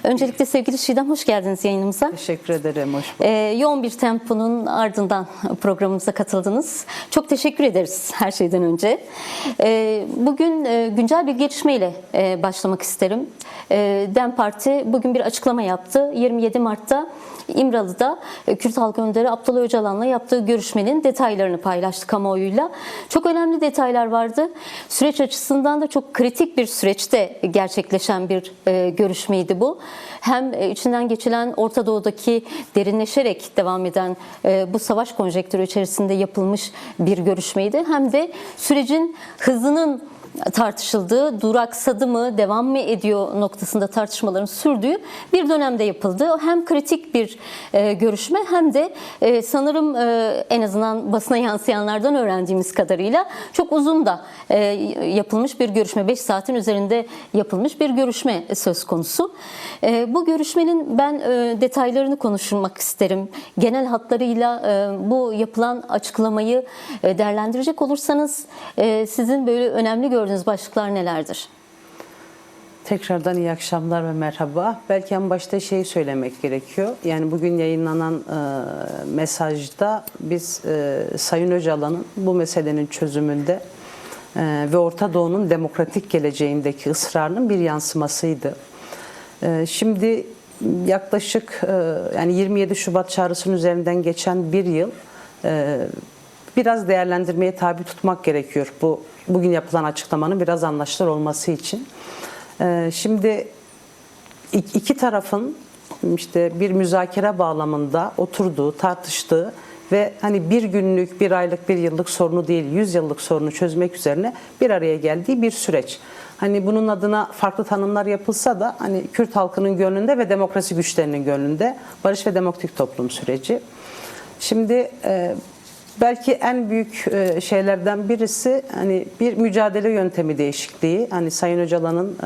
Öncelikle sevgili Çiğdem, hoş geldiniz yayınımıza. Teşekkür ederim, hoş bulduk. Yoğun bir temponun ardından programımıza katıldınız. Çok teşekkür ederiz her şeyden önce. Bugün güncel bir gelişmeyle başlamak isterim. DEM Parti bugün bir açıklama yaptı. 27 Mart'ta İmralı'da Kürt Halk Önderi Abdullah Öcalan'la yaptığı görüşmenin detaylarını paylaştı kamuoyuyla. Çok önemli detaylar vardı. Süreç açısından da çok kritik bir süreçte gerçekleşen bir görüşmeydi bu. Hem içinden geçilen Orta Doğu'daki derinleşerek devam eden bu savaş konjektürü içerisinde yapılmış bir görüşmeydi. Hem de sürecin hızının tartışıldığı, duraksadı mı, devam mı ediyor noktasında tartışmaların sürdüğü bir dönemde yapıldı. Hem kritik bir görüşme hem de sanırım en azından basına yansıyanlardan öğrendiğimiz kadarıyla çok uzun da yapılmış bir görüşme. 5 saatin üzerinde yapılmış bir görüşme söz konusu. Bu görüşmenin ben detaylarını konuşmak isterim. Genel hatlarıyla bu yapılan açıklamayı değerlendirecek olursanız sizin böyle önemli gördüğünüz başlıklar nelerdir? Tekrardan iyi akşamlar ve merhaba. Belki en başta şeyi söylemek gerekiyor. Yani bugün yayınlanan mesajda biz Sayın Öcalan'ın bu meselenin çözümünde ve Orta Doğu'nun demokratik geleceğindeki ısrarının bir yansımasıydı. Şimdi yaklaşık yani 27 Şubat çağrısının üzerinden geçen bir yıl biraz değerlendirmeye tabi tutmak gerekiyor. Bugün yapılan açıklamanın biraz anlaşılır olması için. Şimdi iki tarafın işte bir müzakere bağlamında oturduğu, tartıştığı ve hani bir günlük, bir aylık, bir yıllık sorunu değil, 100 yıllık sorunu çözmek üzerine bir araya geldiği bir süreç. Hani bunun adına farklı tanımlar yapılsa da hani Kürt halkının gönlünde ve demokrasi güçlerinin gönlünde barış ve demokratik toplum süreci. Şimdi belki en büyük şeylerden birisi hani bir mücadele yöntemi değişikliği. Hani Sayın Öcalan'ın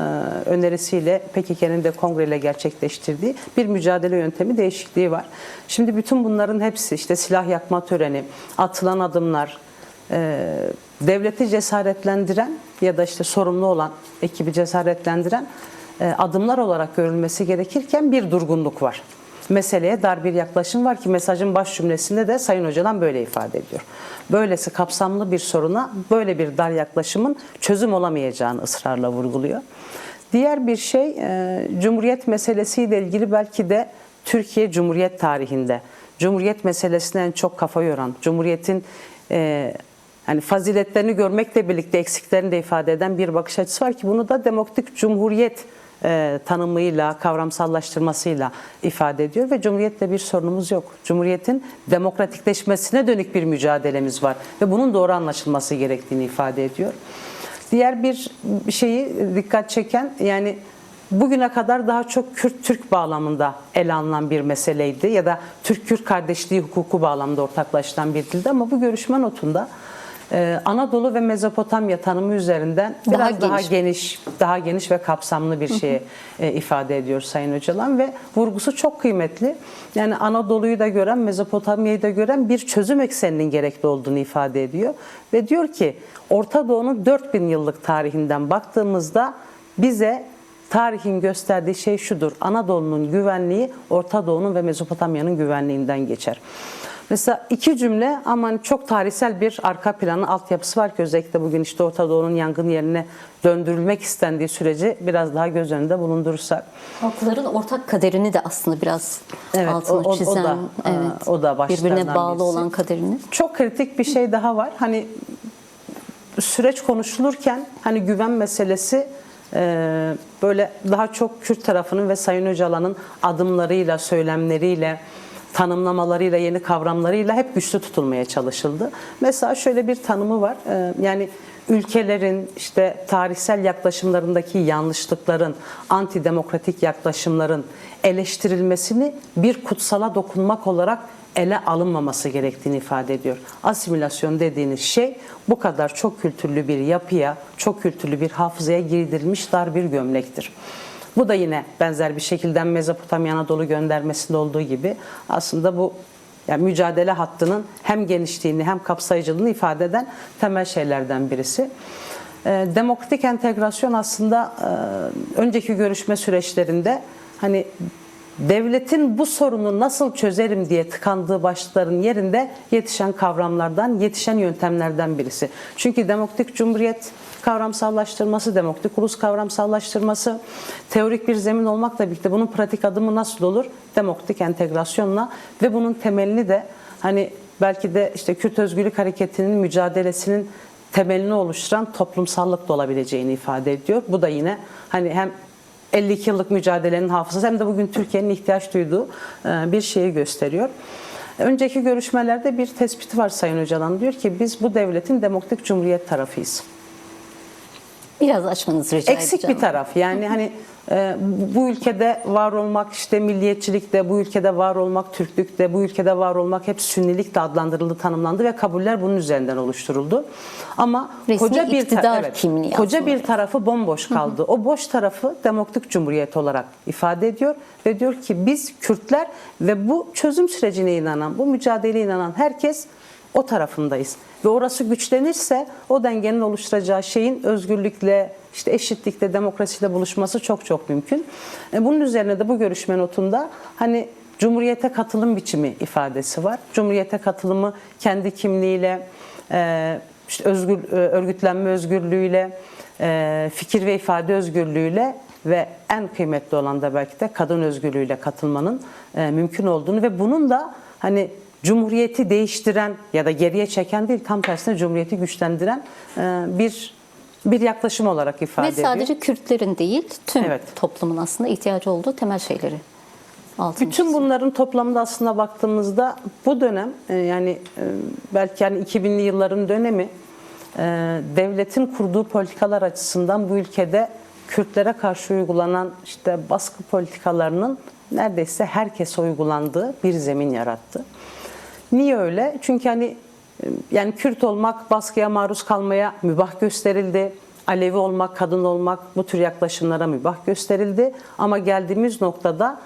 önerisiyle PKK'nın de kongreyle gerçekleştirdiği bir mücadele yöntemi değişikliği var. Şimdi bütün bunların hepsi işte silah yakma töreni, atılan adımlar, devleti cesaretlendiren ya da işte sorumlu olan ekibi cesaretlendiren adımlar olarak görülmesi gerekirken bir durgunluk var. Meseleye dar bir yaklaşım var ki mesajın baş cümlesinde de Sayın Öcalan böyle ifade ediyor. Böylesi kapsamlı bir soruna böyle bir dar yaklaşımın çözüm olamayacağını ısrarla vurguluyor. Diğer bir şey Cumhuriyet meselesiyle ilgili belki de Türkiye Cumhuriyet tarihinde Cumhuriyet meselesine en çok kafa yoran, Cumhuriyet'in yani faziletlerini görmekle birlikte eksiklerini de ifade eden bir bakış açısı var ki bunu da demokratik cumhuriyet tanımıyla, kavramsallaştırmasıyla ifade ediyor ve Cumhuriyet'le bir sorunumuz yok. Cumhuriyet'in demokratikleşmesine dönük bir mücadelemiz var ve bunun doğru anlaşılması gerektiğini ifade ediyor. Diğer bir şeyi dikkat çeken yani bugüne kadar daha çok Kürt-Türk bağlamında ele alınan bir meseleydi ya da Türk-Kürt kardeşliği hukuku bağlamında ortaklaşılan bir dildi ama bu görüşme notunda Anadolu ve Mezopotamya tanımı üzerinden biraz daha geniş ve kapsamlı bir şey ifade ediyor Sayın Öcalan ve vurgusu çok kıymetli. Yani Anadolu'yu da gören, Mezopotamya'yı da gören bir çözüm ekseninin gerekli olduğunu ifade ediyor ve diyor ki Orta Doğu'nun 4000 yıllık tarihinden baktığımızda bize tarihin gösterdiği şey şudur: Anadolu'nun güvenliği Orta Doğu'nun ve Mezopotamya'nın güvenliğinden geçer. Mesela iki cümle ama çok tarihsel bir arka planı, altyapısı var ki özellikle bugün işte Orta Doğu'nun yangın yerine döndürülmek istendiği süreci biraz daha göz önünde bulundurursak. Halkların ortak kaderini de aslında biraz altını çizen, o da birbirine bağlı olan kaderini. Çok kritik bir şey daha var. Hani süreç konuşulurken hani güven meselesi böyle daha çok Kürt tarafının ve Sayın Öcalan'ın adımlarıyla, söylemleriyle, tanımlamalarıyla, yeni kavramlarıyla hep güçlü tutulmaya çalışıldı. Mesela şöyle bir tanımı var. Yani ülkelerin işte tarihsel yaklaşımlarındaki yanlışlıkların, antidemokratik yaklaşımların eleştirilmesini bir kutsala dokunmak olarak ele alınmaması gerektiğini ifade ediyor. Asimilasyon dediğiniz şey bu kadar çok kültürlü bir yapıya, çok kültürlü bir hafızaya giydirilmiş dar bir gömlektir. Bu da yine benzer bir şekilde Mezopotamya Anadolu göndermesinde olduğu gibi aslında bu yani mücadele hattının hem genişliğini hem kapsayıcılığını ifade eden temel şeylerden birisi. Demokratik entegrasyon aslında önceki görüşme süreçlerinde hani devletin bu sorunu nasıl çözerim diye tıkandığı başlıkların yerinde yetişen kavramlardan, yetişen yöntemlerden birisi. Çünkü demokratik cumhuriyet kavramsallaştırması, demokratik ulus kavramsallaştırması, teorik bir zemin olmakla birlikte bunun pratik adımı nasıl olur? Demokratik entegrasyonla ve bunun temelini de hani belki de işte Kürt Özgürlük Hareketi'nin mücadelesinin temelini oluşturan toplumsallık da olabileceğini ifade ediyor. Bu da yine hani hem 52 yıllık mücadelenin hafızası hem de bugün Türkiye'nin ihtiyaç duyduğu bir şeyi gösteriyor. Önceki görüşmelerde bir tespiti var Sayın Öcalan. Diyor ki biz bu devletin demokratik cumhuriyet tarafıyız. Biraz açmanızı rica edeceğim. Eksik bir taraf. Yani hani bu ülkede var olmak işte milliyetçilikte, bu ülkede var olmak Türklükte, bu ülkede var olmak hep Sünnilikle adlandırıldı, tanımlandı ve kabuller bunun üzerinden oluşturuldu. Ama resmi koca bir iktidar kimliği koca aslında. bir tarafı bomboş kaldı. O boş tarafı demokratik cumhuriyet olarak ifade ediyor ve diyor ki biz Kürtler ve bu çözüm sürecine inanan, bu mücadeleye inanan herkes o tarafındayız. Ve orası güçlenirse o dengenin oluşturacağı şeyin özgürlükle, işte eşitlikle, demokrasiyle buluşması çok çok mümkün. Bunun üzerine de bu görüşme notunda hani Cumhuriyete katılım biçimi ifadesi var. Cumhuriyete katılımı kendi kimliğiyle, işte örgütlenme özgürlüğüyle, fikir ve ifade özgürlüğüyle ve en kıymetli olan da belki de kadın özgürlüğüyle katılmanın mümkün olduğunu ve bunun da hani Cumhuriyeti değiştiren ya da geriye çeken değil, tam tersine Cumhuriyeti güçlendiren bir yaklaşım olarak ifade ediyor. Ve sadece Kürtlerin değil, tüm Evet. toplumun aslında ihtiyacı olduğu temel şeyleri altını Bütün çiziyor. bunların toplamında aslında baktığımızda bu dönem yani belki yani 2000'li yılların dönemi devletin kurduğu politikalar açısından bu ülkede Kürtlere karşı uygulanan işte baskı politikalarının neredeyse herkese uygulandığı bir zemin yarattı. Niye öyle? Çünkü hani yani Kürt olmak baskıya maruz kalmaya mübah gösterildi. Alevi olmak, kadın olmak bu tür yaklaşımlara mübah gösterildi. Ama geldiğimiz noktada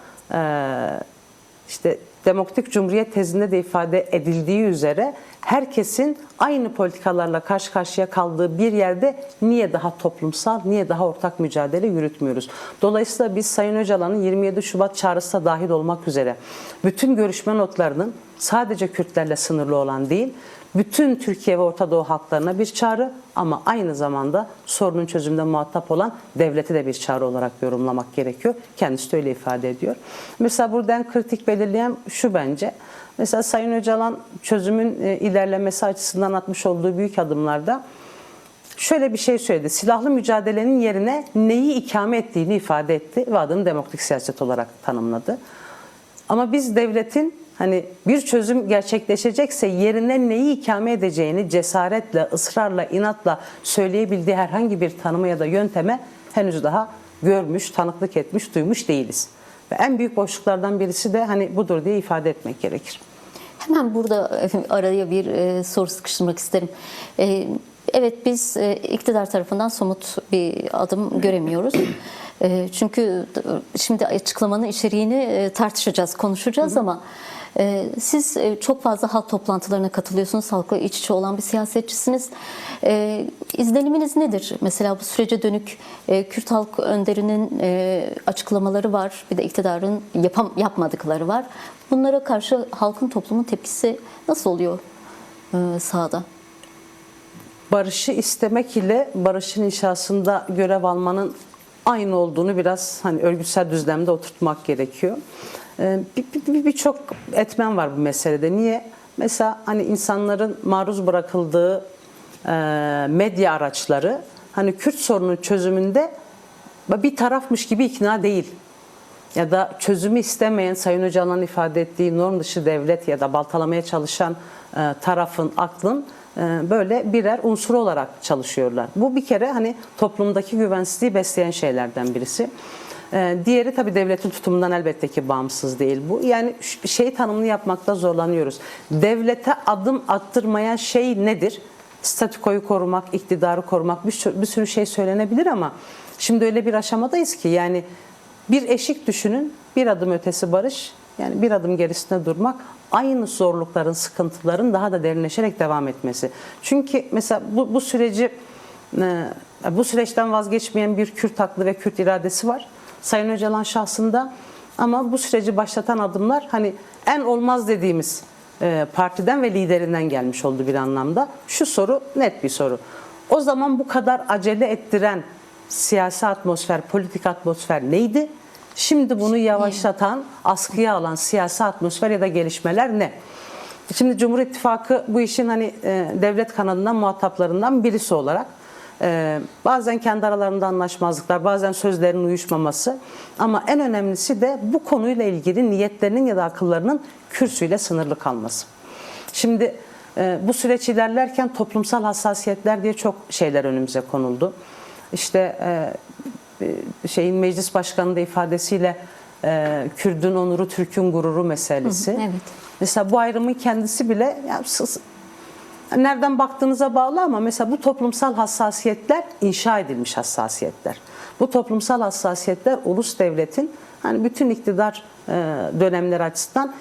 işte demokratik cumhuriyet tezinde de ifade edildiği üzere herkesin aynı politikalarla karşı karşıya kaldığı bir yerde niye daha toplumsal, niye daha ortak mücadele yürütmüyoruz? Dolayısıyla biz Sayın Öcalan'ın 27 Şubat çağrısı da dahil olmak üzere bütün görüşme notlarının sadece Kürtlerle sınırlı olan değil, bütün Türkiye ve Orta Doğu halklarına bir çağrı ama aynı zamanda sorunun çözümünde muhatap olan devleti de bir çağrı olarak yorumlamak gerekiyor. Kendisi de öyle ifade ediyor. Mesela buradan kritik belirleyen şu bence. Mesela Sayın Öcalan çözümün ilerlemesi açısından atmış olduğu büyük adımlarda şöyle bir şey söyledi. Silahlı mücadelenin yerine neyi ikame ettiğini ifade etti ve adını demokratik siyaset olarak tanımladı. Ama biz devletin hani bir çözüm gerçekleşecekse yerine neyi ikame edeceğini cesaretle, ısrarla, inatla söyleyebildiği herhangi bir tanıma ya da yönteme henüz daha görmüş, tanıklık etmiş, duymuş değiliz. Ve en büyük boşluklardan birisi de hani budur diye ifade etmek gerekir. Hemen burada araya bir soru sıkıştırmak isterim. Evet, biz iktidar tarafından somut bir adım göremiyoruz. Çünkü şimdi açıklamanın içeriğini tartışacağız, konuşacağız ama siz çok fazla halk toplantılarına katılıyorsunuz, halkla iç içe olan bir siyasetçisiniz. İzleniminiz nedir? Mesela bu sürece dönük Kürt halk önderinin açıklamaları var, bir de iktidarın yapmadıkları var. Bunlara karşı halkın, toplumun tepkisi nasıl oluyor sahada? Barışı istemek ile barışın inşasında görev almanın aynı olduğunu biraz hani örgütsel düzlemde oturtmak gerekiyor. Birçok etmen var bu meselede. Niye? Mesela hani insanların maruz bırakıldığı medya araçları hani Kürt sorunun çözümünde bir tarafmış gibi ikna değil. Ya da çözümü istemeyen, Sayın Öcalan'ın ifade ettiği norm dışı devlet ya da baltalamaya çalışan tarafın, aklın böyle birer unsur olarak çalışıyorlar. Bu bir kere hani toplumdaki güvensizliği besleyen şeylerden birisi. Diğeri tabii devletin tutumundan elbette ki bağımsız değil bu. Yani şey tanımını yapmakta zorlanıyoruz. Devlete adım attırmayan şey nedir? Statükoyu korumak, iktidarı korumak, bir sürü şey söylenebilir ama şimdi öyle bir aşamadayız ki yani bir eşik düşünün, bir adım ötesi barış, yani bir adım gerisinde durmak, aynı zorlukların, sıkıntıların daha da derinleşerek devam etmesi. Çünkü mesela bu süreçten vazgeçmeyen bir Kürt aklı ve Kürt iradesi var. Sayın Öcalan şahsında Ama bu süreci başlatan adımlar hani en olmaz dediğimiz partiden ve liderinden gelmiş oldu bir anlamda. Şu soru net bir soru. O zaman bu kadar acele ettiren siyasi atmosfer, politik atmosfer neydi? Şimdi bunu yavaşlatan, askıya alan siyasi atmosfer ya da gelişmeler ne? Şimdi Cumhur İttifakı bu işin hani devlet kanadından, muhataplarından birisi olarak bazen kendi aralarında anlaşmazlıklar, bazen sözlerin uyuşmaması ama en önemlisi de bu konuyla ilgili niyetlerinin ya da akıllarının kürsüyle sınırlı kalması. Şimdi bu süreç ilerlerken toplumsal hassasiyetler diye çok şeyler önümüze konuldu. İşte meclis başkanının da ifadesiyle Kürdün onuru, Türk'ün gururu meselesi. Evet. Mesela bu ayrımın kendisi bile nereden baktığınıza bağlı ama mesela bu toplumsal hassasiyetler inşa edilmiş hassasiyetler. Bu toplumsal hassasiyetler ulus devletin hani bütün iktidar dönemleri açısından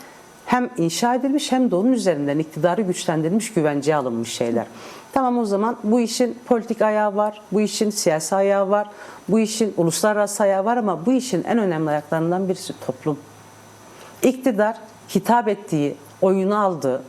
hem inşa edilmiş hem de onun üzerinden iktidarı güçlendirilmiş, güvenceye alınmış şeyler. Tamam, o zaman bu işin politik ayağı var, bu işin siyasi ayağı var, bu işin uluslararası ayağı var ama bu işin en önemli ayaklarından birisi toplum. İktidar hitap ettiği, oyunu aldığı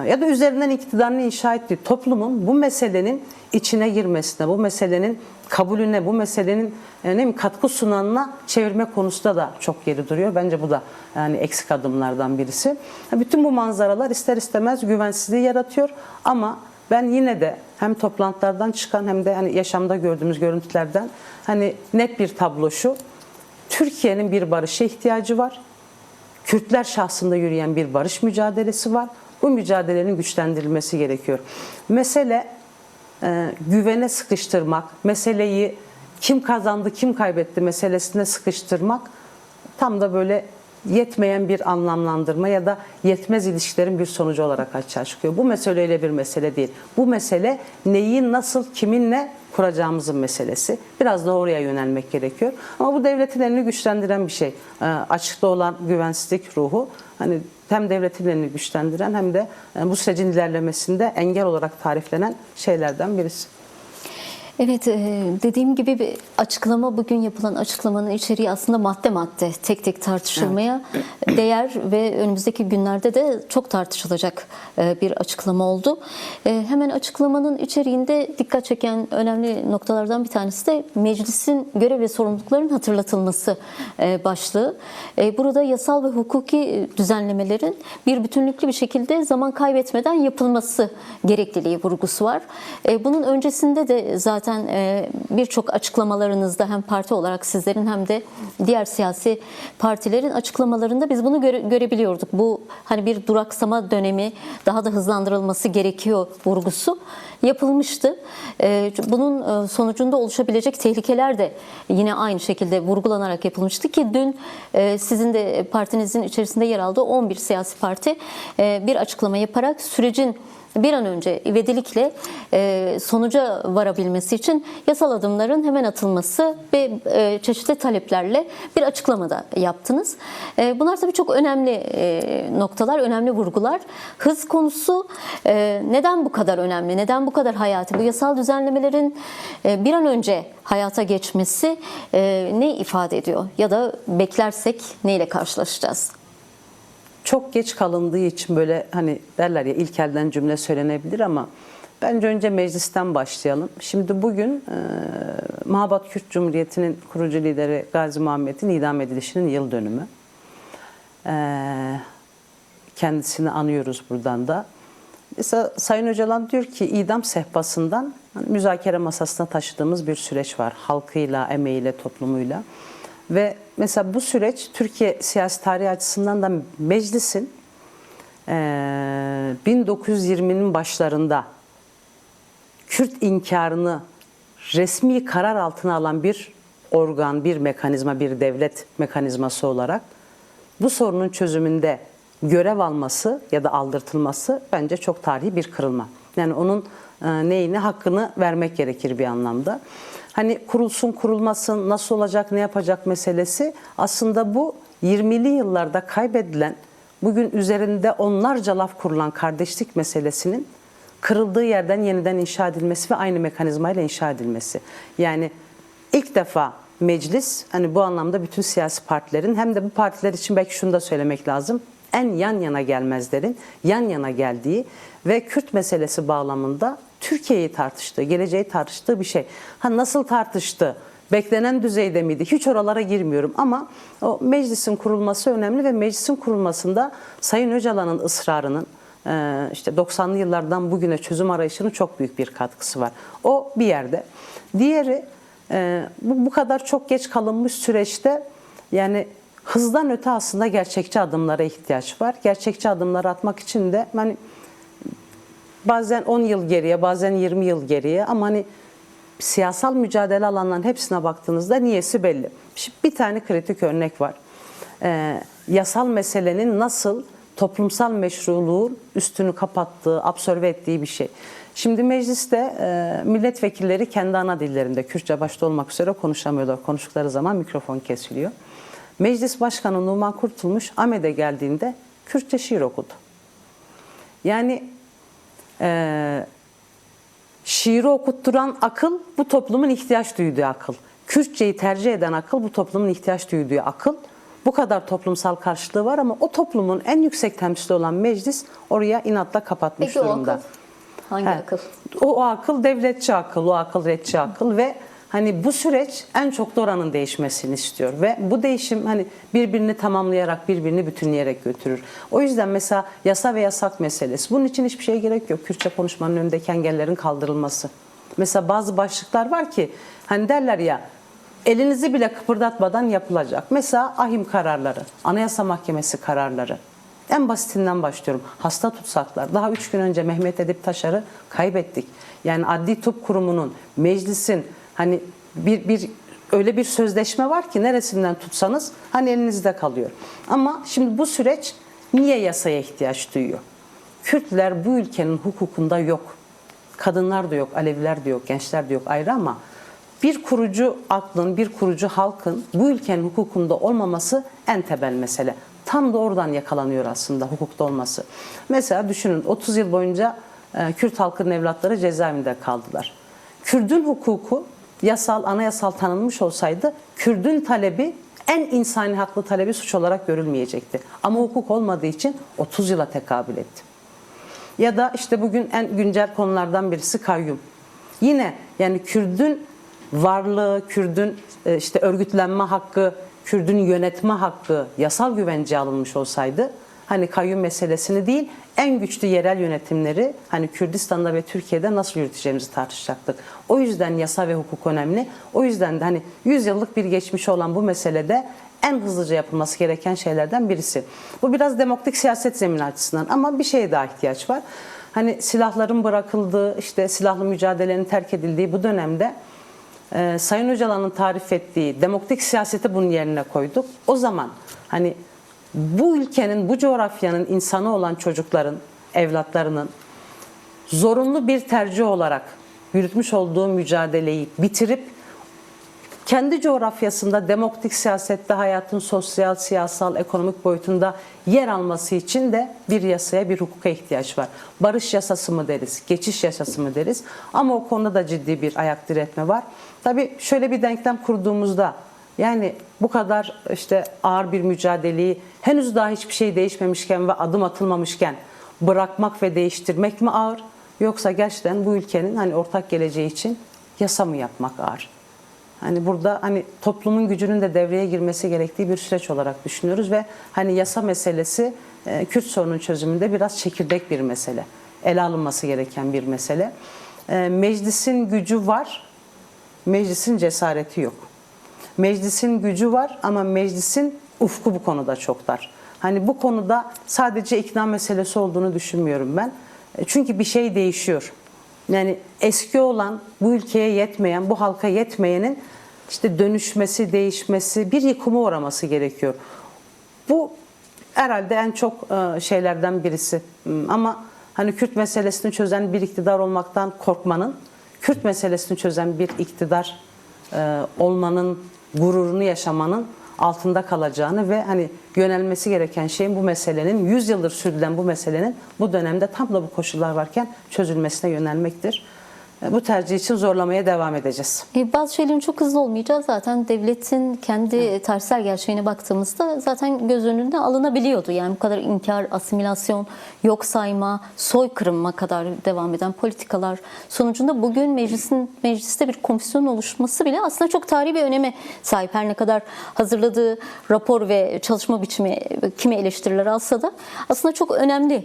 ya da üzerinden iktidarını inşa ettiği toplumun bu meselenin içine girmesine, bu meselenin kabulüne, bu meselenin katkı sunanına çevirme konusunda da çok geri duruyor. Bence bu da yani eksik adımlardan birisi. Bütün bu manzaralar ister istemez güvensizliği yaratıyor ama ben yine de hem toplantılardan çıkan hem de hani yaşamda gördüğümüz görüntülerden hani net bir tablo şu: Türkiye'nin bir barışa ihtiyacı var. Kürtler şahsında yürüyen bir barış mücadelesi var. Bu mücadelenin güçlendirilmesi gerekiyor. Mesele güvene sıkıştırmak, meseleyi kim kazandı, kim kaybetti meselesine sıkıştırmak tam da böyle yetmeyen bir anlamlandırma ya da yetmez ilişkilerin bir sonucu olarak açığa çıkıyor. Bu meseleyle bir mesele değil. Bu mesele neyi, nasıl, kiminle kuracağımızın meselesi. Biraz da oraya yönelmek gerekiyor. Ama bu devletin elini güçlendiren bir şey. Açıkta olan güvensizlik ruhu hani hem devletin elini güçlendiren hem de bu sürecin ilerlemesinde engel olarak tariflenen şeylerden birisi. Evet, dediğim gibi bir açıklama, bugün yapılan açıklamanın içeriği aslında madde madde tek tek tartışılmaya değer ve önümüzdeki günlerde de çok tartışılacak bir açıklama oldu. Hemen açıklamanın içeriğinde dikkat çeken önemli noktalardan bir tanesi de meclisin görev ve sorumluluklarının hatırlatılması başlığı. Burada yasal ve hukuki düzenlemelerin bir bütünlüklü bir şekilde zaman kaybetmeden yapılması gerekliliği vurgusu var. Bunun öncesinde de zaten birçok açıklamalarınızda hem parti olarak sizlerin hem de diğer siyasi partilerin açıklamalarında biz bunu görebiliyorduk. Bu hani bir duraksama dönemi, daha da hızlandırılması gerekiyor vurgusu yapılmıştı. Bunun sonucunda oluşabilecek tehlikeler de yine aynı şekilde vurgulanarak yapılmıştı ki dün sizin de partinizin içerisinde yer aldığı 11 siyasi parti bir açıklama yaparak sürecin bir an önce ivedilikle sonuca varabilmesi için yasal adımların hemen atılması ve çeşitli taleplerle bir açıklamada yaptınız. Bunlar tabii çok önemli noktalar, önemli vurgular. Hız konusu neden bu kadar önemli, neden bu kadar hayati? Bu yasal düzenlemelerin bir an önce hayata geçmesi ne ifade ediyor? Ya da beklersek neyle karşılaşacağız? Çok geç kalındığı için böyle hani derler ya ilk elden cümle söylenebilir ama bence önce meclisten başlayalım. Şimdi bugün Mahabat Kürt Cumhuriyeti'nin kurucu lideri Gazi Muhammed'in idam edilişinin yıl dönümü. Kendisini anıyoruz buradan da. Mesela Sayın Öcalan diyor ki idam sehpasından müzakere masasına taşıdığımız bir süreç var. Halkıyla, emeğiyle, toplumuyla. Ve mesela bu süreç Türkiye siyasi tarihi açısından da meclisin 1920'nin başlarında Kürt inkarını resmi karar altına alan bir organ, bir mekanizma, bir devlet mekanizması olarak bu sorunun çözümünde görev alması ya da aldırtılması bence çok tarihi bir kırılma. Yani onun hakkını vermek gerekir bir anlamda. Hani kurulsun kurulmasın, nasıl olacak, ne yapacak meselesi aslında bu 20'li yıllarda kaybedilen, bugün üzerinde onlarca laf kurulan kardeşlik meselesinin kırıldığı yerden yeniden inşa edilmesi ve aynı mekanizmayla inşa edilmesi. Yani ilk defa meclis hani bu anlamda bütün siyasi partilerin hem de bu partiler için belki şunu da söylemek lazım. En yan yana gelmezlerin yan yana geldiği ve Kürt meselesi bağlamında Türkiye'yi tartıştığı, geleceği tartıştığı bir şey. Nasıl tartıştı? Beklenen düzeyde miydi? Hiç oralara girmiyorum ama o meclisin kurulması önemli ve meclisin kurulmasında Sayın Öcalan'ın ısrarının işte 90'lı yıllardan bugüne çözüm arayışının çok büyük bir katkısı var. O bir yerde. Diğeri bu kadar çok geç kalınmış süreçte yani hızdan öte aslında gerçekçi adımlara ihtiyaç var. Gerçekçi adımları atmak için de hani bazen 10 yıl geriye, bazen 20 yıl geriye ama hani siyasal mücadele alanlarının hepsine baktığınızda niyesi belli. Şimdi bir tane kritik örnek var. Yasal meselenin nasıl toplumsal meşruluğun üstünü kapattığı, absorbe ettiği bir şey. Şimdi mecliste milletvekilleri kendi ana dillerinde, Kürtçe başta olmak üzere konuşamıyorlar. Konuştukları zaman mikrofon kesiliyor. Meclis Başkanı Numan Kurtulmuş Ahmet'e geldiğinde Kürtçe şiir okudu. Yani şiiri okutturan akıl bu toplumun ihtiyaç duyduğu akıl. Kürtçeyi tercih eden akıl bu toplumun ihtiyaç duyduğu akıl. Bu kadar toplumsal karşılığı var ama o toplumun en yüksek temsili olan meclis oraya inatla kapatmış Peki durumda. o akıl? Hangi akıl? O akıl devletçi akıl, o akıl retçi akıl ve hani bu süreç en çok da oranın değişmesini istiyor ve bu değişim hani birbirini tamamlayarak, birbirini bütünleyerek götürür. O yüzden mesela yasa ve yasak meselesi. Bunun için hiçbir şeye gerek yok. Kürtçe konuşmanın önündeki engellerin kaldırılması. Mesela bazı başlıklar var ki hani derler ya elinizi bile kıpırdatmadan yapılacak. Mesela ahim kararları, Anayasa Mahkemesi kararları. En basitinden başlıyorum. Hasta tutsaklar. Daha 3 gün önce Mehmet Edip Taşar'ı kaybettik. Yani Adli Tıp Kurumu'nun, meclisin hani öyle bir sözleşme var ki neresinden tutsanız hani elinizde kalıyor. Ama şimdi bu süreç niye yasaya ihtiyaç duyuyor? Kürtler bu ülkenin hukukunda yok. Kadınlar da yok, Aleviler de yok, gençler de yok ayrı ama bir kurucu aklın, bir kurucu halkın bu ülkenin hukukunda olmaması en temel mesele. Tam da oradan yakalanıyor aslında hukukta olması. Mesela düşünün 30 yıl boyunca Kürt halkının evlatları cezaevinde kaldılar. Kürdün hukuku yasal, anayasal tanınmış olsaydı Kürdün talebi en insani haklı talebi suç olarak görülmeyecekti. Ama hukuk olmadığı için 30 yıla tekabül etti. Ya da işte bugün en güncel konulardan birisi kayyum. Yine yani Kürdün varlığı, Kürdün işte örgütlenme hakkı, Kürdün yönetme hakkı yasal güvenceye alınmış olsaydı hani kayyum meselesini değil en güçlü yerel yönetimleri hani Kürdistan'da ve Türkiye'de nasıl yürüteceğimizi tartışacaktık. O yüzden yasa ve hukuk önemli. O yüzden de hani 100 yıllık bir geçmişi olan bu meselede en hızlıca yapılması gereken şeylerden birisi. Bu biraz demokratik siyaset zemini açısından ama bir şeye daha ihtiyaç var. Hani silahların bırakıldığı, işte silahlı mücadelenin terk edildiği bu dönemde Sayın Öcalan'ın tarif ettiği demokratik siyaseti bunun yerine koyduk. O zaman hani bu ülkenin, bu coğrafyanın insanı olan çocukların, evlatlarının zorunlu bir tercih olarak yürütmüş olduğu mücadeleyi bitirip kendi coğrafyasında demokratik siyasette hayatın sosyal, siyasal, ekonomik boyutunda yer alması için de bir yasaya, bir hukuka ihtiyaç var. Barış yasası mı deriz, geçiş yasası mı deriz ama o konuda da ciddi bir ayak diretme var. Tabii şöyle bir denklem kurduğumuzda yani bu kadar işte ağır bir mücadeleyi henüz daha hiçbir şey değişmemişken ve adım atılmamışken bırakmak ve değiştirmek mi ağır yoksa gerçekten bu ülkenin hani ortak geleceği için yasa mı yapmak ağır? Hani burada hani toplumun gücünün de devreye girmesi gerektiği bir süreç olarak düşünüyoruz ve hani yasa meselesi Kürt sorunun çözümünde biraz çekirdek bir mesele. Ele alınması gereken bir mesele. Meclisin gücü var, meclisin cesareti yok. Meclisin gücü var ama meclisin ufku bu konuda çok dar. Hani bu konuda sadece ikna meselesi olduğunu düşünmüyorum ben. Çünkü bir şey değişiyor. Yani eski olan, bu ülkeye yetmeyen, bu halka yetmeyenin işte dönüşmesi, değişmesi, bir yıkıma uğraması gerekiyor. Bu herhalde en çok şeylerden birisi. Ama hani Kürt meselesini çözen bir iktidar olmaktan korkmanın, Kürt meselesini çözen bir iktidar olmanın gururunu yaşamanın altında kalacağını ve hani yönelmesi gereken şeyin bu meselenin 100 yıldır sürdüren bu meselenin bu dönemde tam da bu koşullar varken çözülmesine yönelmektir. bu tercih için zorlamaya devam edeceğiz. Bazı şeylerin çok hızlı olmayacağı zaten devletin kendi tarihsel gerçeğine baktığımızda zaten göz önünde alınabiliyordu. Yani bu kadar inkar, asimilasyon, yok sayma, soykırıma kadar devam eden politikalar sonucunda bugün mecliste bir komisyon oluşması bile aslında çok tarihi bir öneme sahip. Her ne kadar hazırladığı rapor ve çalışma biçimi kimi eleştiriler alsa da aslında çok önemli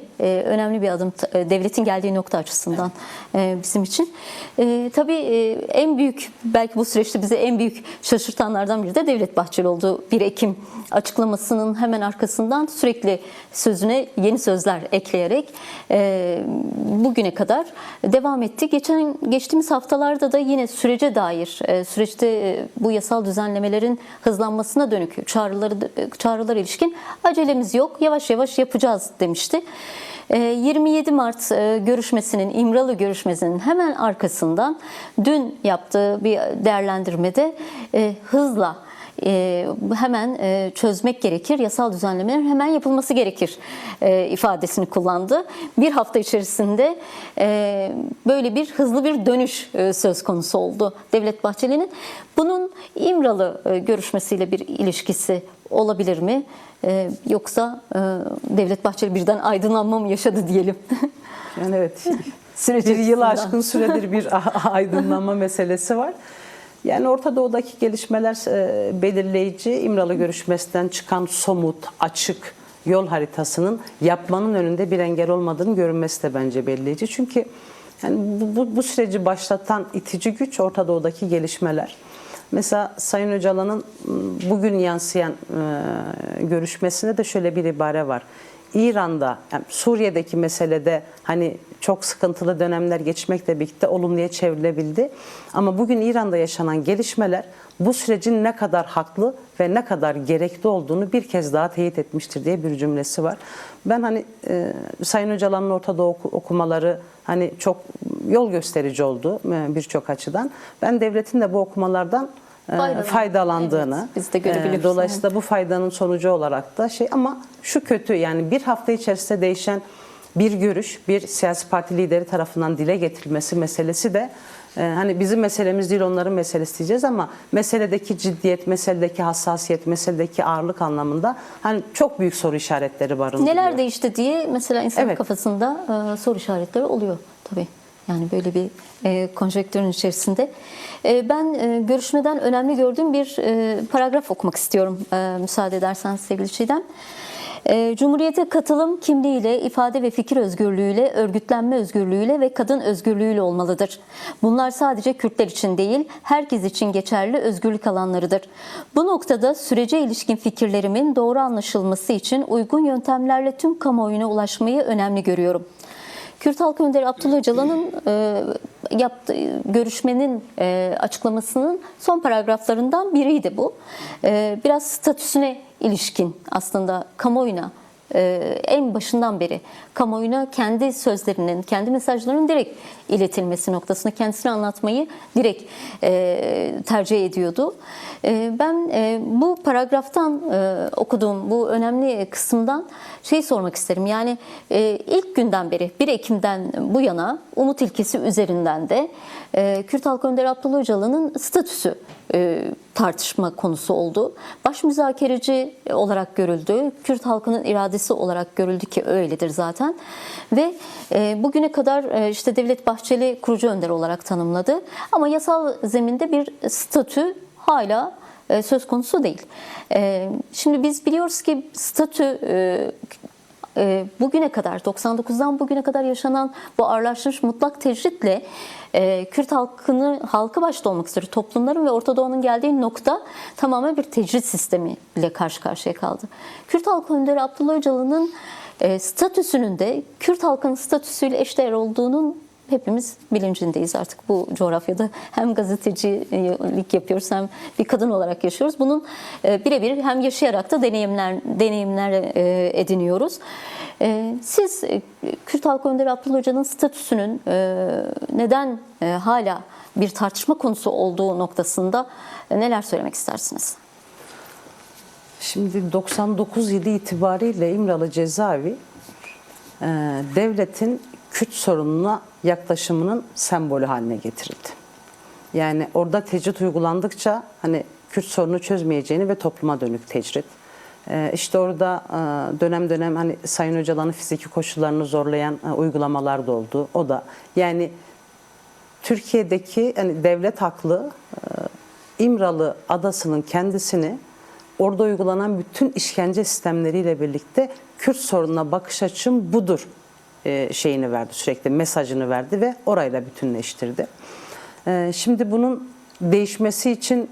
bir adım devletin geldiği nokta açısından bizim için. Tabii en büyük, belki bu süreçte bize en büyük şaşırtanlardan biri de Devlet Bahçeli oldu. 1 Ekim açıklamasının hemen arkasından sürekli sözüne yeni sözler ekleyerek bugüne kadar devam etti. Geçtiğimiz haftalarda da sürece dair, süreçte bu yasal düzenlemelerin hızlanmasına dönük çağrılara ilişkin acelemiz yok, yavaş yavaş yapacağız demişti. 27 Mart İmralı görüşmesinin hemen arkasından dün yaptığı bir değerlendirmede hızla hemen çözmek gerekir, yasal düzenlemelerin hemen yapılması gerekir ifadesini kullandı. Bir hafta içerisinde böyle hızlı bir dönüş söz konusu oldu Devlet Bahçeli'nin. Bunun İmralı görüşmesiyle bir ilişkisi olabilir mi? Yoksa Devlet Bahçeli birden aydınlanma mı yaşadı diyelim? Yani evet, Süreç bir yılı açısından. aşkın süredir bir aydınlanma meselesi var. Yani Orta Doğu'daki gelişmeler belirleyici. İmralı görüşmesinden çıkan somut, açık yol haritasının yapmanın önünde bir engel olmadığını görünmesi de bence belirleyici. Çünkü yani bu süreci başlatan itici güç Orta Doğu'daki gelişmeler. Mesela Sayın Öcalan'ın bugün yansıyan görüşmesinde de şöyle bir ibare var. İran'da, yani Suriye'deki meselede hani çok sıkıntılı dönemler geçmekle birlikte olumluya çevrilebildi. Ama bugün İran'da yaşanan gelişmeler bu sürecin ne kadar haklı ve ne kadar gerekli olduğunu bir kez daha teyit etmiştir diye bir cümlesi var. Ben Sayın Öcalan'ın Orta Doğu okumaları çok yol gösterici oldu birçok açıdan. Ben devletin de bu okumalardan faydalandığını, evet, biz de görebiliyoruz. Dolayısıyla bu faydanın sonucu olarak da ama şu kötü, yani bir hafta içerisinde değişen bir görüş, bir siyasi parti lideri tarafından dile getirilmesi meselesi de bizim meselemiz değil, onların meselesi diyeceğiz ama meseledeki ciddiyet, meseledeki hassasiyet, meseledeki ağırlık anlamında çok büyük soru işaretleri barındırıyor. Neler değişti diye mesela insanın Evet. kafasında soru işaretleri oluyor tabii. Yani böyle bir konjektürün içerisinde. Ben görüşmeden önemli gördüğüm bir paragraf okumak istiyorum müsaade ederseniz sevgili Çiğdem. Cumhuriyete katılım kimliğiyle, ifade ve fikir özgürlüğüyle, örgütlenme özgürlüğüyle ve kadın özgürlüğüyle olmalıdır. Bunlar sadece Kürtler için değil, herkes için geçerli özgürlük alanlarıdır. Bu noktada sürece ilişkin fikirlerimin doğru anlaşılması için uygun yöntemlerle tüm kamuoyuna ulaşmayı önemli görüyorum. Kürt Halk Önderi Abdullah Öcalan'ın yaptığı görüşmenin açıklamasının son paragraflarından biriydi bu. Biraz statüsüne ilişkin aslında kamuoyuna en başından beri kamuoyuna kendi sözlerinin, kendi mesajlarının direkt iletilmesi noktasında kendisini anlatmayı direkt tercih ediyordu. Ben bu paragraftan okuduğum bu önemli kısımdan sormak isterim. Yani ilk günden beri 1 Ekim'den bu yana umut ilkesi üzerinden de Kürt Halk Önderi Abdullah Öcalan'ın statüsü tartışma konusu oldu. Baş müzakereci olarak görüldü. Kürt halkının iradesi olarak görüldü ki öyledir zaten. Ve bugüne kadar Devlet Bahçeli kurucu önder olarak tanımladı. Ama yasal zeminde bir statü hala söz konusu değil. Şimdi biz biliyoruz ki statü bugüne kadar 99'dan bugüne kadar yaşanan bu ağırlaşmış mutlak tecritle Kürt halkı başta olmak üzere toplumların ve Orta Doğu'nun geldiği nokta tamamen bir tecrit sistemiyle karşı karşıya kaldı. Kürt Halk Önderi Abdullah Öcalan'ın statüsünün de Kürt halkının statüsüyle eşdeğer olduğunun hepimiz bilincindeyiz artık bu coğrafyada. Hem gazetecilik yapıyoruz hem bir kadın olarak yaşıyoruz. Bunun birebir hem yaşayarak da deneyimler ediniyoruz. Siz Kürt Halk Önderi Abdullah Öcalan'ın statüsünün neden hala bir tartışma konusu olduğu noktasında neler söylemek istersiniz? Şimdi 99 yılı itibariyle İmralı cezaevi devletin Kürt sorununa yaklaşımının sembolü haline getirildi. Yani orada tecrit uygulandıkça hani Kürt sorunu çözmeyeceğini ve topluma dönük tecrit. İşte orada dönem dönem hani Sayın Öcalan'ın fiziki koşullarını zorlayan uygulamalar da oldu. O da yani Türkiye'deki hani devlet haklı İmralı adasının kendisini orada uygulanan bütün işkence sistemleriyle birlikte Kürt sorununa bakış açım budur şeyini verdi, sürekli mesajını verdi ve orayla bütünleştirdi. Şimdi bunun değişmesi için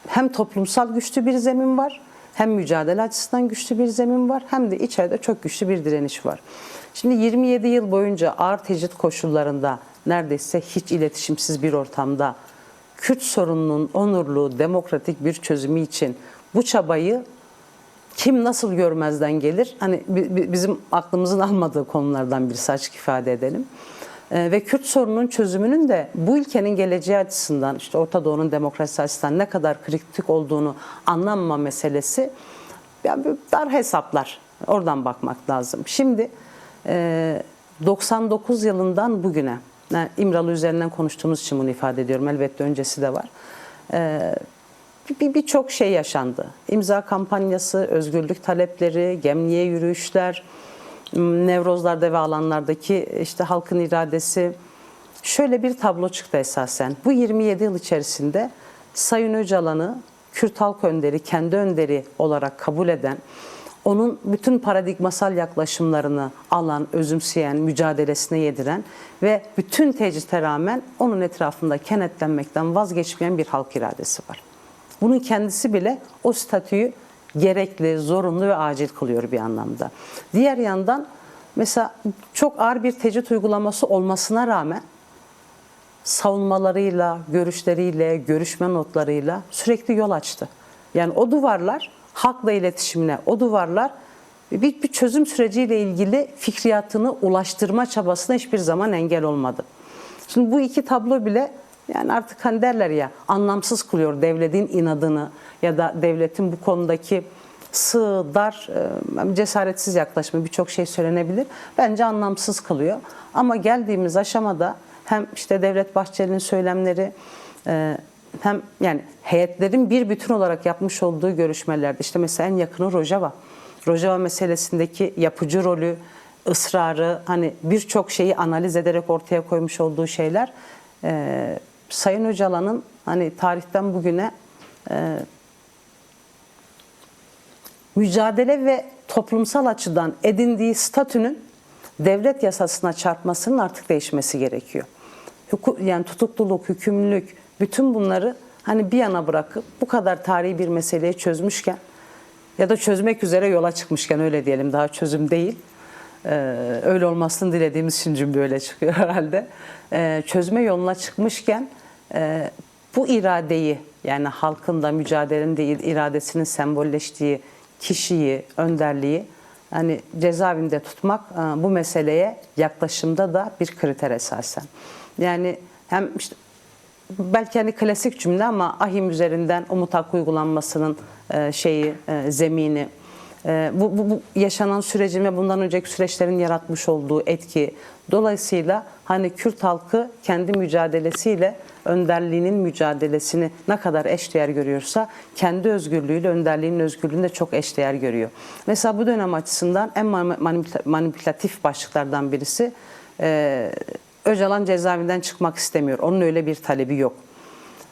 hem toplumsal güçlü bir zemin var, hem mücadele açısından güçlü bir zemin var, hem de içeride çok güçlü bir direniş var. Şimdi 27 yıl boyunca ağır tecrit koşullarında neredeyse hiç iletişimsiz bir ortamda Kürt sorununun onurlu, demokratik bir çözümü için bu çabayı kim nasıl görmezden gelir? Hani bizim aklımızın almadığı konulardan birisi, açık ifade edelim. Ve Kürt sorununun çözümünün de bu ülkenin geleceği açısından, işte Orta Doğu'nun demokrasi açısından ne kadar kritik olduğunu anlamama meselesi, yani dar hesaplar. Oradan bakmak lazım. Şimdi 99 yılından bugüne, yani İmralı üzerinden konuştuğumuz için bunu ifade ediyorum. Elbette öncesi de var. Birçok şey yaşandı. İmza kampanyası, özgürlük talepleri, Gemliğe yürüyüşler, Nevrozlarda ve alanlardaki işte halkın iradesi. Şöyle bir tablo çıktı esasen. Bu 27 yıl içerisinde Sayın Öcalan'ı Kürt halk önderi, kendi önderi olarak kabul eden, onun bütün paradigmasal yaklaşımlarını alan, özümseyen, mücadelesine yediren ve bütün tecrite rağmen onun etrafında kenetlenmekten vazgeçmeyen bir halk iradesi var. Bunun kendisi bile o statüyü gerekli, zorunlu ve acil kılıyor bir anlamda. Diğer yandan mesela çok ağır bir tecrit uygulaması olmasına rağmen savunmalarıyla, görüşleriyle, görüşme notlarıyla sürekli yol açtı. Yani o duvarlar, halkla iletişimine, o duvarlar bir çözüm süreciyle ilgili fikriyatını ulaştırma çabasına hiçbir zaman engel olmadı. Şimdi bu iki tablo bile yani artık hani derler ya, anlamsız kılıyor devletin inadını ya da devletin bu konudaki sığ, dar, cesaretsiz yaklaşımı, birçok şey söylenebilir. Bence anlamsız kılıyor. Ama geldiğimiz aşamada hem işte Devlet Bahçeli'nin söylemleri, hem yani heyetlerin bir bütün olarak yapmış olduğu görüşmelerde, işte mesela en yakını Rojava. Rojava meselesindeki yapıcı rolü, ısrarı, hani birçok şeyi analiz ederek ortaya koymuş olduğu şeyler, Sayın Öcalan'ın hani tarihten bugüne mücadele ve toplumsal açıdan edindiği statünün devlet yasasına çarpmasının artık değişmesi gerekiyor. Yani tutukluluk, hükümlülük, bütün bunları hani bir yana bırakıp bu kadar tarihi bir meseleyi çözmüşken ya da çözmek üzere yola çıkmışken, öyle diyelim, daha çözüm değil. Öyle olmasını dilediğimiz için cümle öyle çıkıyor herhalde. Çözme yoluna çıkmışken bu iradeyi, yani halkın da mücadelenin de iradesinin sembolleştiği kişiyi, önderliği hani cezaevinde tutmak bu meseleye yaklaşımda da bir kriter esasen. Yani hem işte belki hani klasik cümle ama ahim üzerinden umut hakkı uygulanmasının zemini, bu yaşanan sürecin ve bundan önceki süreçlerin yaratmış olduğu etki. Dolayısıyla hani Kürt halkı kendi mücadelesiyle önderliğinin mücadelesini ne kadar eşdeğer görüyorsa kendi özgürlüğüyle önderliğinin özgürlüğünü de çok eşdeğer görüyor. Mesela bu dönem açısından en manipülatif başlıklardan birisi, Öcalan cezaevinden çıkmak istemiyor. Onun öyle bir talebi yok.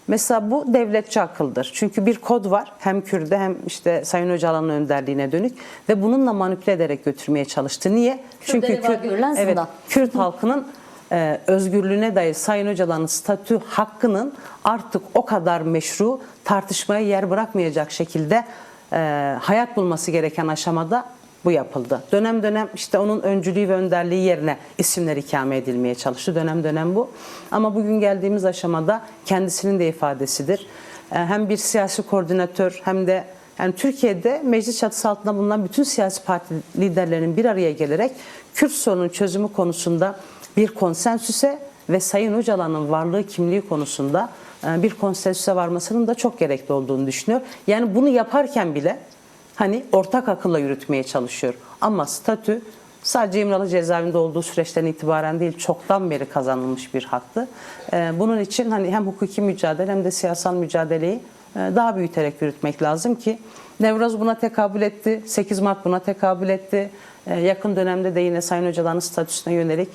Mesela bu devletçi akıldır. Çünkü bir kod var. Hem Kürt'e hem işte Sayın Öcalan'ın önderliğine dönük ve bununla manipüle ederek götürmeye çalıştı. Niye? Çünkü Kürt halkının özgürlüğüne dair Sayın Öcalan'ın statü hakkının artık o kadar meşru, tartışmaya yer bırakmayacak şekilde hayat bulması gereken aşamada bu yapıldı. Dönem dönem işte onun öncülüğü ve önderliği yerine isimler ikame edilmeye çalıştı. Dönem dönem bu. Ama bugün geldiğimiz aşamada kendisinin de ifadesidir. Hem bir siyasi koordinatör hem de yani Türkiye'de meclis çatısı altında bulunan bütün siyasi parti liderlerinin bir araya gelerek Kürt sorunun çözümü konusunda bir konsensüse ve Sayın Öcalan'ın varlığı kimliği konusunda bir konsensüse varmasının da çok gerekli olduğunu düşünüyor. Yani bunu yaparken bile hani ortak akılla yürütmeye çalışıyor. Ama statü sadece İmralı cezaevinde olduğu süreçten itibaren değil, çoktan beri kazanılmış bir haktı. Bunun için hani hem hukuki mücadele hem de siyasal mücadeleyi daha büyüterek yürütmek lazım ki Nevruz buna tekabül etti, 8 Mart buna tekabül etti. Yakın dönemde de yine Sayın Öcalan'ın statüsüne yönelik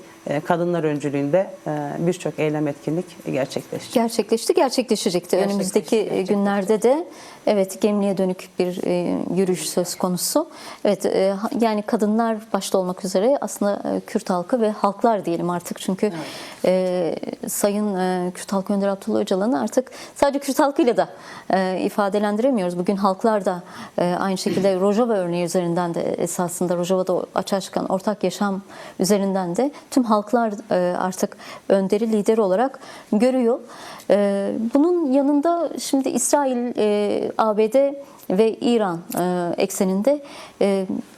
kadınlar öncülüğünde birçok eylem, etkinlik gerçekleşti. Gerçekleşecekti. Önümüzdeki günlerde de evet, Gemliğe dönük bir yürüyüş söz konusu. Evet, yani kadınlar başta olmak üzere aslında Kürt halkı ve halklar diyelim artık, çünkü Sayın Kürt Halkı Önder Abdullah Öcalan'ı artık sadece Kürt halkıyla da ifadelendiremiyoruz. Bugün halklar da aynı şekilde Rojava örneği üzerinden de, esasında Rojava'da açığa çıkan ortak yaşam üzerinden de tüm halklar artık önderi, lideri olarak görüyor. Bunun yanında şimdi İsrail, ABD ve İran ekseninde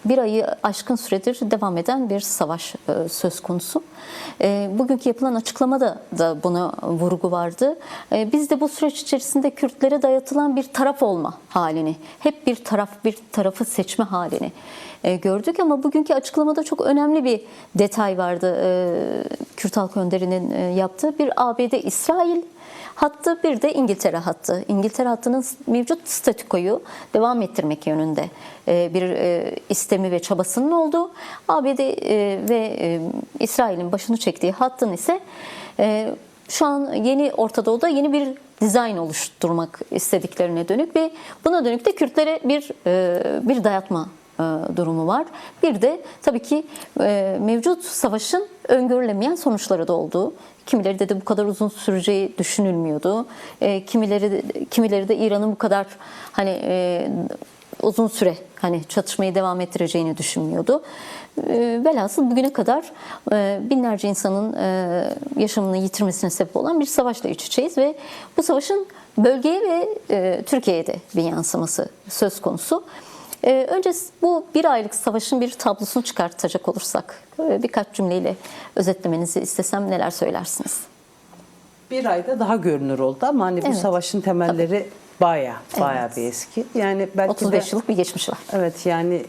bir ayı aşkın süredir devam eden bir savaş söz konusu. Bugünkü yapılan açıklamada da buna vurgu vardı. Biz de bu süreç içerisinde Kürtlere dayatılan bir taraf olma halini, hep bir tarafı seçme halini gördük, ama bugünkü açıklamada çok önemli bir detay vardı. Kürt Halkı Önderi'nin yaptığı bir ABD-İsrail hattı, bir de İngiltere hattı. İngiltere hattının mevcut statükoyu devam ettirmek yönünde bir istemi ve çabasının olduğu, ABD ve İsrail'in başını çektiği hattın ise şu an yeni Orta Doğu'da yeni bir dizayn oluşturmak istediklerine dönük ve buna dönük de Kürtlere bir dayatma durumu var. Bir de tabii ki mevcut savaşın öngörülemeyen sonuçları da olduğu. Kimileri de bu kadar uzun süreceği düşünülmüyordu. Kimileri de İran'ın bu kadar uzun süre çatışmayı devam ettireceğini düşünmüyordu. Velhasıl bugüne kadar binlerce insanın yaşamını yitirmesine sebep olan bir savaşla iç içeyiz ve bu savaşın bölgeye ve Türkiye'ye de bir yansıması söz konusu. Önce bu bir aylık savaşın bir tablosunu çıkartacak olursak birkaç cümleyle özetlemenizi istesem neler söylersiniz? Bir ayda daha görünür oldu ama hani bu savaşın temelleri bayağı bir eski. Yani belki 35 yıllık bir geçmiş var. Evet, yani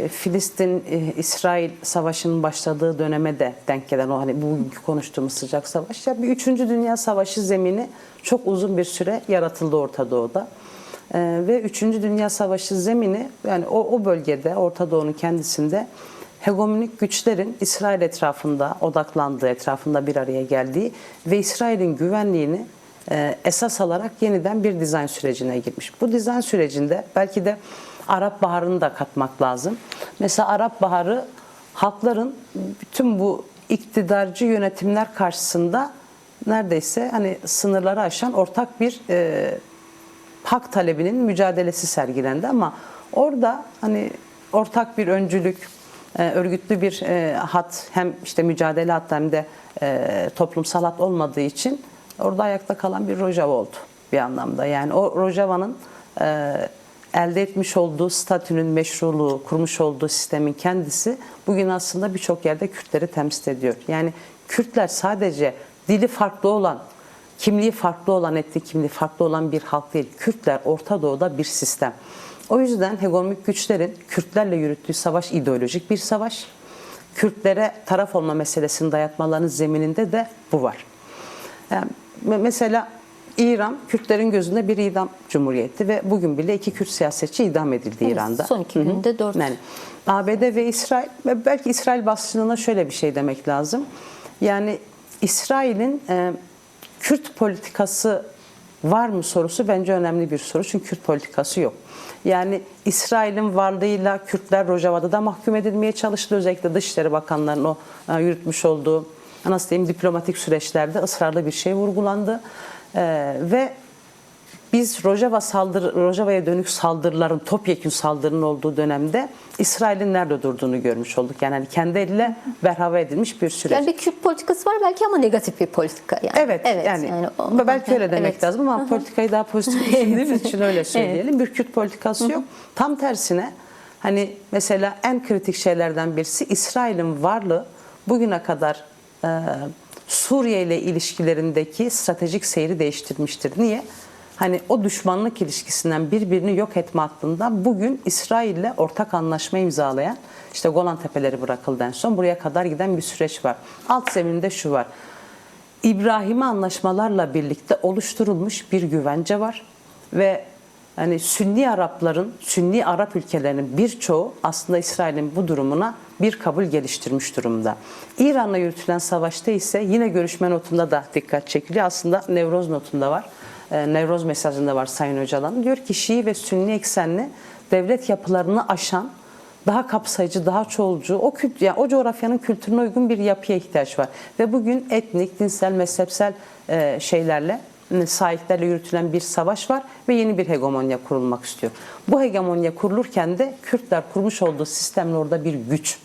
Filistin-İsrail savaşının başladığı döneme de denk gelen o hani bugünkü konuştuğumuz sıcak savaş, ya bir 3. Dünya Savaşı zemini çok uzun bir süre yaratıldı Orta Doğu'da. Ve 3. Dünya Savaşı zemini, yani o bölgede, Orta Doğu'nun kendisinde hegemonik güçlerin İsrail etrafında odaklandığı, etrafında bir araya geldiği ve İsrail'in güvenliğini esas alarak yeniden bir dizayn sürecine girmiş. Bu dizayn sürecinde belki de Arap Baharı'nı da katmak lazım. Mesela Arap Baharı halkların bütün bu iktidarcı yönetimler karşısında neredeyse hani sınırları aşan ortak bir hak talebinin mücadelesi sergilendi, ama orada hani ortak bir öncülük, örgütlü bir hat, hem işte mücadele hattı hem de toplumsal hat olmadığı için orada ayakta kalan bir Rojava oldu bir anlamda. Yani o Rojava'nın elde etmiş olduğu statünün meşruluğu, kurmuş olduğu sistemin kendisi bugün aslında birçok yerde Kürtleri temsil ediyor. Yani Kürtler sadece dili farklı olan, kimliği farklı olan, etnik kimliği farklı olan bir halk değil. Kürtler Orta Doğu'da bir sistem. O yüzden hegemonik güçlerin Kürtlerle yürüttüğü savaş ideolojik bir savaş. Kürtlere taraf olma meselesini dayatmalarının zemininde de bu var. Yani mesela İran, Kürtlerin gözünde bir idam cumhuriyeti ve bugün bile 2 Kürt siyasetçi idam edildi İran'da. Son 2 günde 4. Yani ABD ve İsrail, ve belki İsrail basınına şöyle bir şey demek lazım. Yani İsrail'in Kürt politikası var mı sorusu bence önemli bir soru. Çünkü Kürt politikası yok. Yani İsrail'in varlığıyla Kürtler Rojava'da da mahkum edilmeye çalıştı. Özellikle Dışişleri Bakanları'nın o yürütmüş olduğu, nasıl diyeyim, diplomatik süreçlerde ısrarlı bir şey vurgulandı. Ve biz Rojava'ya dönük saldırıların, topyekün saldırının olduğu dönemde İsrail'in nerede durduğunu görmüş olduk. Yani hani kendi eliyle berhava edilmiş bir süreç. Yani bir Kürt politikası var belki ama negatif bir politika. Yani. Evet yani belki öyle demek lazım ama politikayı daha pozitif düşündüğümüz için öyle söyleyelim. Bir Kürt politikası yok. Tam tersine hani mesela en kritik şeylerden birisi İsrail'in varlığı bugüne kadar Suriye ile ilişkilerindeki stratejik seyri değiştirmiştir. Niye? hani o düşmanlık ilişkisinden birbirini yok etme hattında bugün İsrail'le ortak anlaşma imzalayan, işte Golan Tepeleri bırakıldı en son, buraya kadar giden bir süreç var. Alt zeminde şu var. İbrahim'i anlaşmalarla birlikte oluşturulmuş bir güvence var ve yani Sünni Arapların, Sünni Arap ülkelerinin birçoğu aslında İsrail'in bu durumuna bir kabul geliştirmiş durumda. İran'la yürütülen savaşta ise yine görüşme notunda da dikkat çekiliyor. Aslında Nevroz notunda var. Nevroz mesajında var Sayın Öcalan. Diyor ki Şii ve Sünni eksenli devlet yapılarını aşan, daha kapsayıcı, daha çoğulcu, yani o coğrafyanın kültürüne uygun bir yapıya ihtiyaç var. Ve bugün etnik, dinsel, mezhepsel sahiplerle yürütülen bir savaş var ve yeni bir hegemonya kurulmak istiyor. Bu hegemonya kurulurken de Kürtler kurmuş olduğu sistemle orada bir güç.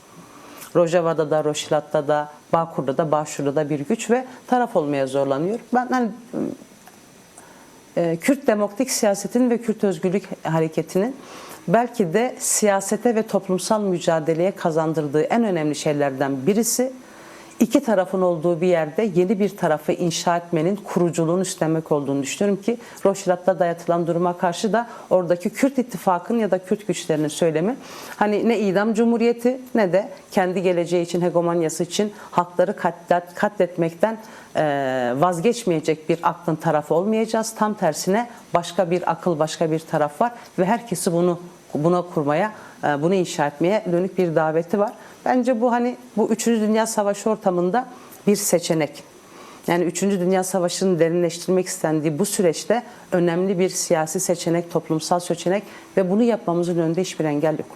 Rojava'da da, Roşilat'ta da, Bağkur'da da, Başur'da da bir güç ve taraf olmaya zorlanıyor. Ben Kürt demokratik siyasetin ve Kürt özgürlük hareketinin belki de siyasete ve toplumsal mücadeleye kazandırdığı en önemli şeylerden birisi, iki tarafın olduğu bir yerde yeni bir tarafı inşa etmenin kuruculuğunu üstlenmek olduğunu düşünüyorum ki Roşilat'ta dayatılan duruma karşı da oradaki Kürt ittifakının ya da Kürt güçlerinin söylemi hani ne idam cumhuriyeti ne de kendi geleceği için, hegemonyası için hakları katletmekten vazgeçmeyecek bir aklın tarafı olmayacağız. Tam tersine başka bir akıl, başka bir taraf var ve herkesi buna kurmaya, bunu inşa etmeye dönük bir daveti var. Bence bu bu 3. Dünya Savaşı ortamında bir seçenek. Yani 3. Dünya Savaşı'nı derinleştirmek istendiği bu süreçte önemli bir siyasi seçenek, toplumsal seçenek ve bunu yapmamızın önünde hiçbir engel yok.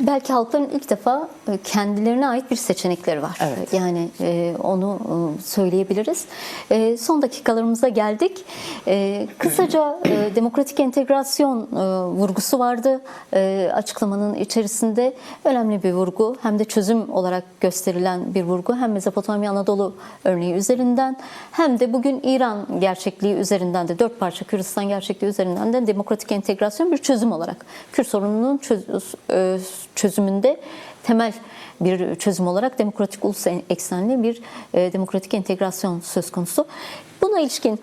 Belki halkların ilk defa kendilerine ait bir seçenekleri var. Evet. Yani onu söyleyebiliriz. Son dakikalarımıza geldik. Kısaca demokratik entegrasyon vurgusu vardı açıklamanın içerisinde. Önemli bir vurgu. Hem de çözüm olarak gösterilen bir vurgu. Hem Mezopotamya Anadolu örneği üzerinden hem de bugün İran gerçekliği üzerinden de 4 parça Kürdistan gerçekliği üzerinden de demokratik entegrasyon bir çözüm olarak Kürt sorununun çözümünde temel bir çözüm olarak demokratik ulus eksenli bir demokratik entegrasyon söz konusu. Buna ilişkin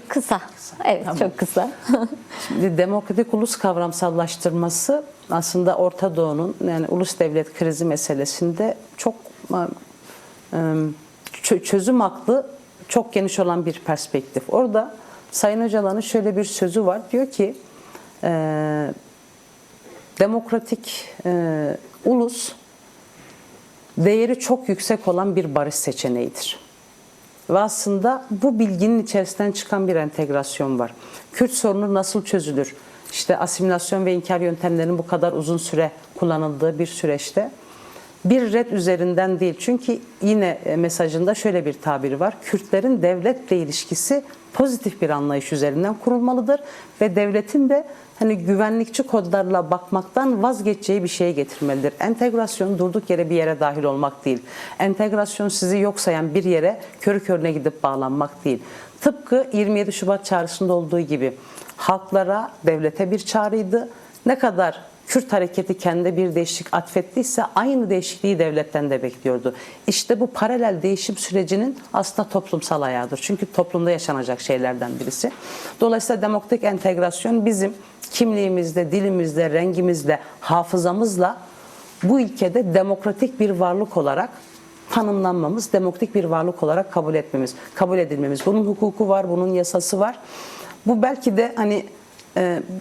kısa, evet tamam. Çok kısa. Şimdi demokratik ulus kavramsallaştırması aslında Orta Doğu'nun yani ulus devlet krizi meselesinde çok çözüm aklı çok geniş olan bir perspektif. Orada Sayın Öcalan'ın şöyle bir sözü var. Diyor ki demokratik ulus değeri çok yüksek olan bir barış seçeneğidir. Ve aslında bu bilginin içerisinden çıkan bir entegrasyon var. Kürt sorunu nasıl çözülür? İşte asimilasyon ve inkar yöntemlerinin bu kadar uzun süre kullanıldığı bir süreçte bir red üzerinden değil. Çünkü yine mesajında şöyle bir tabiri var. Kürtlerin devletle ilişkisi pozitif bir anlayış üzerinden kurulmalıdır ve devletin de güvenlikçi kodlarla bakmaktan vazgeçeceği bir şeye getirmelidir. Entegrasyon durduk yere bir yere dahil olmak değil. Entegrasyon sizi yok sayan bir yere körü körüne gidip bağlanmak değil. Tıpkı 27 Şubat çağrısında olduğu gibi halklara, devlete bir çağrıydı. Ne kadar Kürt hareketi kendine bir değişiklik atfettiyse aynı değişikliği devletten de bekliyordu. İşte bu paralel değişim sürecinin aslında toplumsal ayağıdır. Çünkü toplumda yaşanacak şeylerden birisi. Dolayısıyla demokratik entegrasyon bizim kimliğimizde, dilimizde, rengimizde, hafızamızla bu ülkede demokratik bir varlık olarak tanımlanmamız, demokratik bir varlık olarak kabul edilmemiz. Bunun hukuku var, bunun yasası var. Bu belki de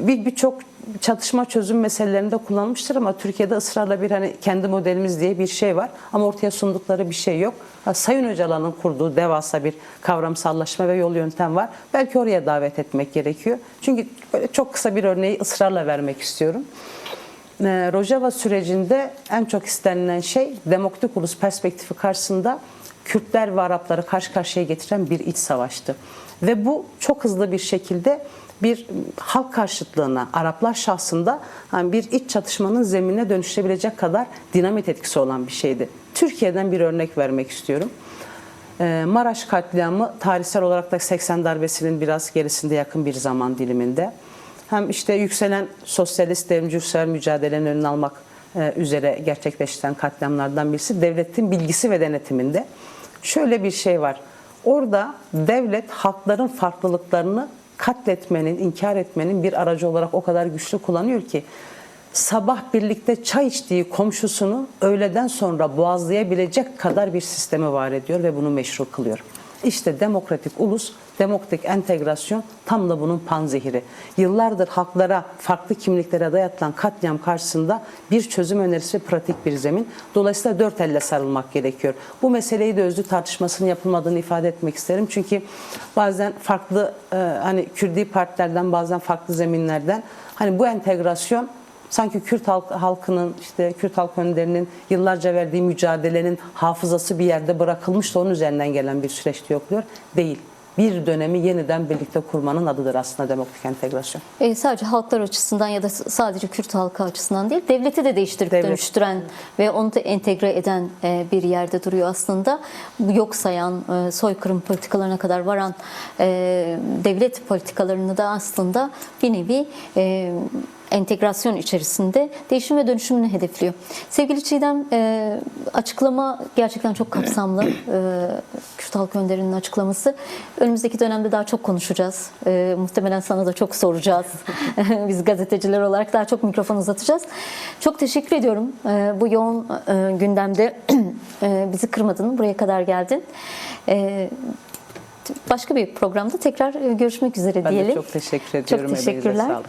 birçok çatışma çözüm meselelerinde kullanılmıştır ama Türkiye'de ısrarla bir kendi modelimiz diye bir şey var ama ortaya sundukları bir şey yok. Sayın Öcalan'ın kurduğu devasa bir kavramsallaşma ve yol yöntem var. Belki oraya davet etmek gerekiyor. Çünkü böyle çok kısa bir örneği ısrarla vermek istiyorum. Rojava sürecinde en çok istenilen şey demokratik ulus perspektifi karşısında Kürtler ve Arapları karşı karşıya getiren bir iç savaştı. Ve bu çok hızlı bir şekilde bir halk karşıtlığına, Araplar şahsında bir iç çatışmanın zeminine dönüşebilecek kadar dinamit etkisi olan bir şeydi. Türkiye'den bir örnek vermek istiyorum. Maraş katliamı tarihsel olarak da 80 darbesinin biraz gerisinde yakın bir zaman diliminde. Hem yükselen sosyalist devrimci mücadelenin önünü almak üzere gerçekleştiren katliamlardan birisi devletin bilgisi ve denetiminde. Şöyle bir şey var. Orada devlet halkların farklılıklarını katletmenin, inkar etmenin bir aracı olarak o kadar güçlü kullanıyor ki sabah birlikte çay içtiği komşusunu öğleden sonra boğazlayabilecek kadar bir sistemi var ediyor ve bunu meşru kılıyor. İşte demokratik ulus, demokratik entegrasyon tam da bunun panzehiri. Yıllardır halklara, farklı kimliklere dayatılan katliam karşısında bir çözüm önerisi ve pratik bir zemin. Dolayısıyla dört elle sarılmak gerekiyor. Bu meseleyi de özlü tartışmasının yapılmadığını ifade etmek isterim. Çünkü bazen farklı hani Kürdi partilerden, bazen farklı zeminlerden hani bu entegrasyon sanki Kürt halkının, işte Kürt halk önderinin yıllarca verdiği mücadelenin hafızası bir yerde bırakılmış da onun üzerinden gelen bir süreçte yokluyor. Değil. Bir dönemi yeniden birlikte kurmanın adıdır aslında demokratik entegrasyon. Sadece halklar açısından ya da sadece Kürt halkı açısından değil, devleti de değiştirip dönüştüren ve onu da entegre eden bir yerde duruyor aslında. Bu yok sayan, soykırım politikalarına kadar varan devlet politikalarını da aslında bir nevi entegrasyon içerisinde değişim ve dönüşümünü hedefliyor. Sevgili Çiğdem, açıklama gerçekten çok kapsamlı. Kürt Halk Önderinin açıklaması. Önümüzdeki dönemde daha çok konuşacağız. Muhtemelen sana da çok soracağız. Biz gazeteciler olarak daha çok mikrofon uzatacağız. Çok teşekkür ediyorum. Bu yoğun gündemde bizi kırmadın, buraya kadar geldin. Başka bir programda tekrar görüşmek üzere diyelim. Ben de çok teşekkür ediyorum. Çok teşekkürler. Sağ olun.